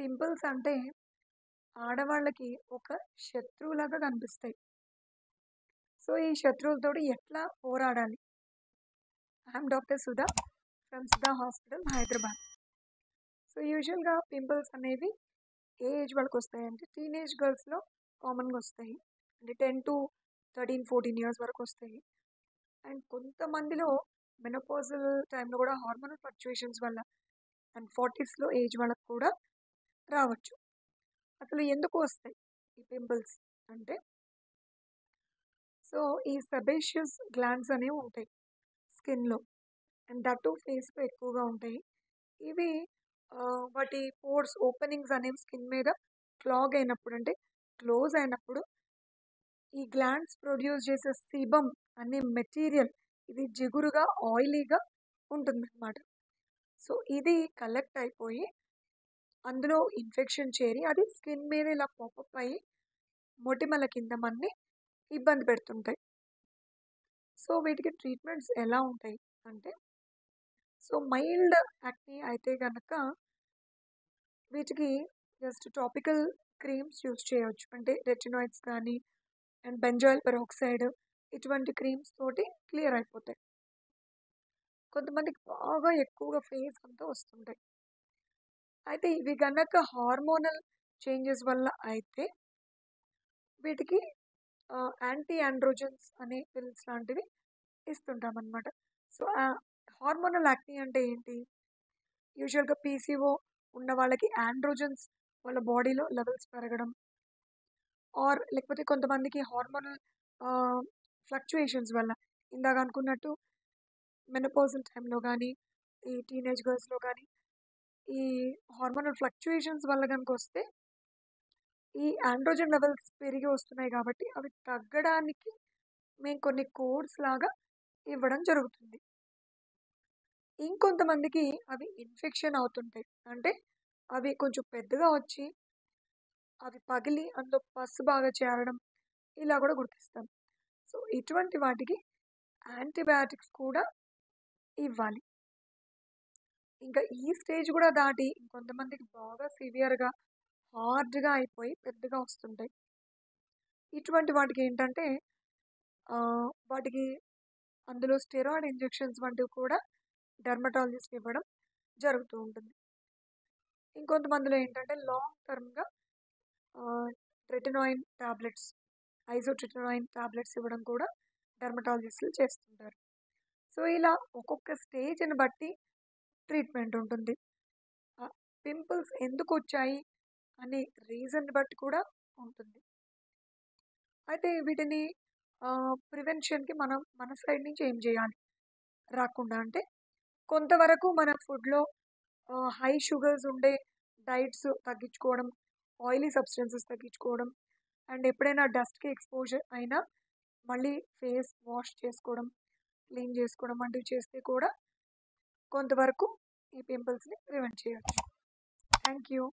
Pimples అంటే ఆడవాళ్ళకి ఒక శత్రువులాగా కనిపిస్తాయి. సో, ఈ శత్రువులతోటి ఎట్లా పోరాడాలి? I'm doctor Sudha from Sudha hospital, Hyderabad. So, యూజువల్‌గా పింపుల్స్ అనేవి ఏ ఏజ్ వాళ్ళకొస్తాయంటే టీనేజ్ గర్ల్స్‌లో కామన్‌గా ఒస్తాయి. అంటే 10-13, 14 ఇయర్స్ వరకొస్తాయి. అండ్ కొంతమందిలో మెనోపాజల్ టైమ్‌లో గూడా హార్మోనల్ ఫ్లక్చుయేషన్స్ వల్ల అండ్ 40స్‌లో ఏజ్ వాళ్ళకి కూడా రావచ్చు. అసలు ఎందుకు వస్తాయి ఈ పింపుల్స్ అంటే, సో ఈ సెబేషియస్ గ్లాండ్స్ అనేవి ఉంటాయి స్కిన్‌లో. అండ్ దట్ టూ ఫేస్‌లో ఎక్కువగా ఉంటాయి. ఇవి వాటి పోర్స్ ఓపెనింగ్స్ అనేవి స్కిన్ మీద క్లాగ్ అయినప్పుడు అంటే క్లోజ్ అయినప్పుడు ఈ గ్లాండ్స్ ప్రొడ్యూస్ చేసే సీబమ్ అనే మెటీరియల్ ఇది జిగురుగా, ఆయిలీగా ఉంటుందన్నమాట. సో ఇది కలెక్ట్ అయిపోయి అందులో ఇన్ఫెక్షన్ చేరి అది స్కిన్ మీద ఇలా పాపప్ అయ్యి మొటిమల కింద మనని ఇబ్బంది పెడుతుంటాయి. సో వీటికి ట్రీట్మెంట్స్ ఎలా ఉంటాయి అంటే, సో మైల్డ్ యాక్నే అయితే గనక వీటికి జస్ట్ టాపికల్ క్రీమ్స్ యూజ్ చేయొచ్చు. అంటే రెటినాయిడ్స్ కానీ అండ్ బెంజాయిల్ పెరాక్సైడ్ ఇటువంటి క్రీమ్స్ తోటి క్లియర్ అయిపోతాయి. కొంతమందికి బాగా ఎక్కువగా ఫేస్ అంతా వస్తుంటాయి. అయితే ఇవి గనక హార్మోనల్ చేంజెస్ వల్ల అయితే వీటికి యాంటీ ఆండ్రోజన్స్ అనే పిల్స్ లాంటివి ఇస్తుంటామనమాట. సో, హార్మోనల్ యాక్నే అంటే ఏంటి? యూజువల్‌గా పీసీఓ ఉన్న వాళ్ళకి ఆండ్రోజన్స్ వాళ్ళ బాడీలో లెవెల్స్ పెరగడం లేకపోతే కొంతమందికి హార్మోనల్ ఆహ్, ఫ్లక్చుయేషన్స్ వల్ల ఇందాక అనుకున్నట్టు మెనోపాజల్ టైమ్‌లో గానీ, ఈ టీనేజ్ గర్ల్స్‌లో గానీ, ఈ హార్మోనల్ ఫ్లక్చుయేషన్స్ వల్ల గనుకొస్తే ఈ ఆండ్రోజన్ లెవెల్స్ పెరిగి వస్తున్నాయి కాబట్టి అవి తగ్గడానికి మేము కొన్ని కోడ్స్ లాగా ఇవ్వడం జరుగుతుంది. ఇంకొంతమందికి అవి ఇన్ఫెక్షన్ అవుతుంటాయి. అంటే అవి కొంచెం పెద్దగా వచ్చి అవి పగిలి అందులో పస్ బాగా చేరడం ఇలా కూడా గుర్తిస్తాం. సో, ఇటువంటి వాటికి యాంటీబయాటిక్స్ కూడా ఇవ్వాలి. ఇంకా ఈ స్టేజ్ కూడా దాటి ఇంకొంతమందికి బాగా సివియర్‌గా, హార్డ్‌గా అయిపోయి పెద్దగా వస్తుంటాయి. ఇటువంటి వాటికి ఏంటంటే వాటికి అందులో స్టెరాయిడ్ ఇంజెక్షన్స్ వంటివి కూడా డెర్మటాలజిస్ట్ ఇవ్వడం జరుగుతూ ఉంటుంది. ఇంకొంతమందిలో ఏంటంటే లాంగ్ టర్మ్‌గా ట్రెటినాయిన్ టాబ్లెట్స్, ఐసోట్రెటినాయిన్ టాబ్లెట్స్ ఇవ్వడం కూడా డెర్మటాలజిస్టులు చేస్తుంటారు. సో, ఇలా ఒక్కొక్క స్టేజ్‌ని బట్టి ట్రీట్మెంట్ ఉంటుంది. ఆహ్, పింపుల్స్ ఎందుకొచ్చాయి అనే రీజన్‌ని బట్టి కూడా ఉంటుంది. అయితే వీటిని ప్రివెన్షన్‌కి మనం మన సైడ్ నుంచి ఏం చేయాలి? రాకుండా అంటే కొంతవరకు మన ఫుడ్‌లో హై షుగర్స్ ఉండే డైట్స్ తగ్గించుకోవడం, ఆయిలీ సబ్స్టెన్సెస్ తగ్గించుకోవడం, అండ్ ఎప్పుడైనా డస్ట్‌కి ఎక్స్‌పోజర్ అయినా మళ్ళీ ఫేస్ వాష్ చేసుకోవడం, క్లీన్ చేసుకోవడం వంటివి చేస్తే కూడా కొంతవరకు ఈ పింపుల్స్‌ని ప్రివెంట్ చేయొచ్చు. Thank you.